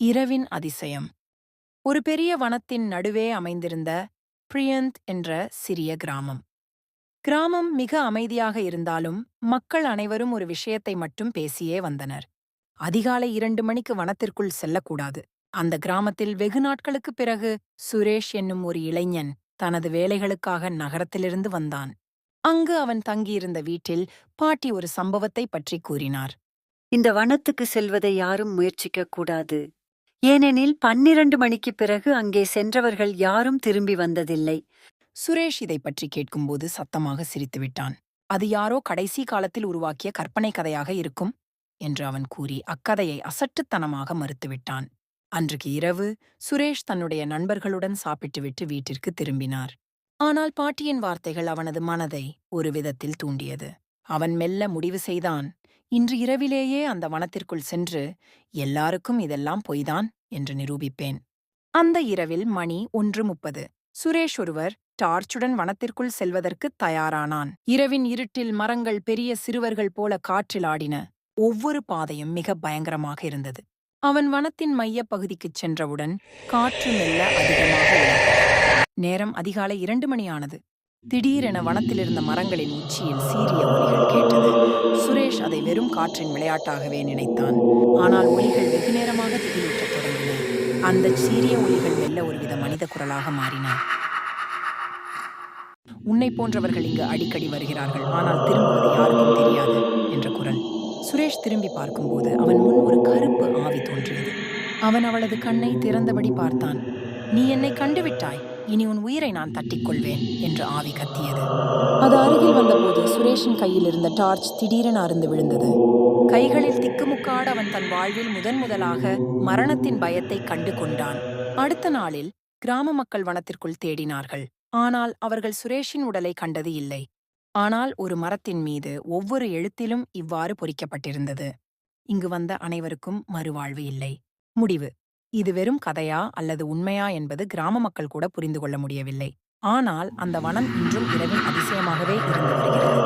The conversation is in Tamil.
இரவின் அதிசயம். ஒரு பெரிய வனத்தின் நடுவே அமைந்திருந்த பிரியந்த் என்ற சிறிய கிராமம். கிராமம் மிக அமைதியாக இருந்தாலும் மக்கள் அனைவரும் ஒரு விஷயத்தை மட்டும் பேசியே வந்தனர். அதிகாலை 2 மணிக்கு வனத்திற்குள் செல்லக்கூடாது. அந்த கிராமத்தில் வெகு நாட்களுக்குப் பிறகு சுரேஷ் என்னும் ஒரு இளைஞன் தனது வேலைகளுக்காக நகரத்திலிருந்து வந்தான். அங்கு அவன் தங்கியிருந்த வீட்டில் பாட்டி ஒரு சம்பவத்தை பற்றி கூறினார். இந்த வனத்துக்கு செல்வதை யாரும் முயற்சிக்க கூடாது. ஏனெனில் 12 மணிக்கு பிறகு அங்கே சென்றவர்கள் யாரும் திரும்பி வந்ததில்லை. சுரேஷ் இதை பற்றி கேட்கும்போது சத்தமாக சிரித்துவிட்டான். அது யாரோ கடைசி காலத்தில் உருவாக்கிய கற்பனை கதையாக இருக்கும் என்று அவன் கூறி அக்கதையை அசட்டுத்தனமாக மறுத்துவிட்டான். அன்றைக்கு இரவு சுரேஷ் தன்னுடைய நண்பர்களுடன் சாப்பிட்டுவிட்டு வீட்டிற்கு திரும்பினார். ஆனால் பாட்டியின் வார்த்தைகள் அவனது மனதை ஒரு விதத்தில் தூண்டியது. அவன் மெல்ல முடிவு செய்தான், இன்று இரவிலேயே அந்த வனத்திற்குள் சென்று எல்லாருக்கும் இதெல்லாம் பொய்தான் என்று நிரூபிப்பேன். அந்த இரவில் மணி 1:30. சுரேஷ் ஒருவர் டார்ச்சுடன் வனத்திற்குள் செல்வதற்கு தயாரானான். இரவின் இருட்டில் மரங்கள் பெரிய சிறுவர்கள் போல காற்றில் ஆடின. ஒவ்வொரு பாதையும் மிக பயங்கரமாக இருந்தது. அவன் வனத்தின் மையப் பகுதிக்குச் சென்றவுடன் காற்று மெல்ல அதிகமாக உலர்ந்தது. நேரம் அதிகாலை 2 மணி ஆனது. திடீரென வனத்திலிருந்த மரங்களின் உச்சியில் சீரிய ஒலிகள் கேட்டது. சுரேஷ் அதை வெறும் காற்றின் விளையாட்டாகவே நினைத்தான். ஆனால் ஒலிகள் வெகு நேரமாக திகிலூட்டத் தொடங்கின. அந்த சீரிய ஒலிகள் மெல்ல ஒருவித மனித குரலாக மாறின. உன்னை போன்றவர்கள் இங்கு அடிக்கடி வருகிறார்கள், ஆனால் திரும்புவது யாருக்கும் தெரியாது என்ற குரல். சுரேஷ் திரும்பி பார்க்கும்போது அவன் முன் ஒரு கருப்பு ஆவி தோன்றியது. அவன் அவளது கண்ணை திறந்தபடி பார்த்தான். நீ என்னை கண்டுவிட்டாய், இனி உன் உயிரை நான் தட்டிக்கொள்வேன் என்று ஆவி கத்தியது. அது அருகில் வந்தபோது சுரேஷின் கையில் இருந்த டார்ச் திடீரென அறுந்து விழுந்தது. கைகளில் திக்குமுக்காட அவன் தன் வாழ்வில் முதன்முதலாக மரணத்தின் பயத்தை கண்டு கொண்டான். அடுத்த நாளில் கிராம மக்கள் வனத்திற்குள் தேடினார்கள். ஆனால் அவர்கள் சுரேஷின் உடலை கண்டது இல்லை. ஆனால் ஒரு மரத்தின் மீது ஒவ்வொரு எழுத்திலும் இவ்வாறு பொறிக்கப்பட்டிருந்தது: இங்கு வந்த அனைவருக்கும் மறுவாழ்வு இல்லை. முடிவு. இது வெறும் கதையா அல்லது உண்மையா என்பது கிராம மக்கள் கூட புரிந்து கொள்ள முடியவில்லை. ஆனால் அந்த வனம் இன்றும் இரவின் அதிசயமாகவே இருந்து வருகிறது.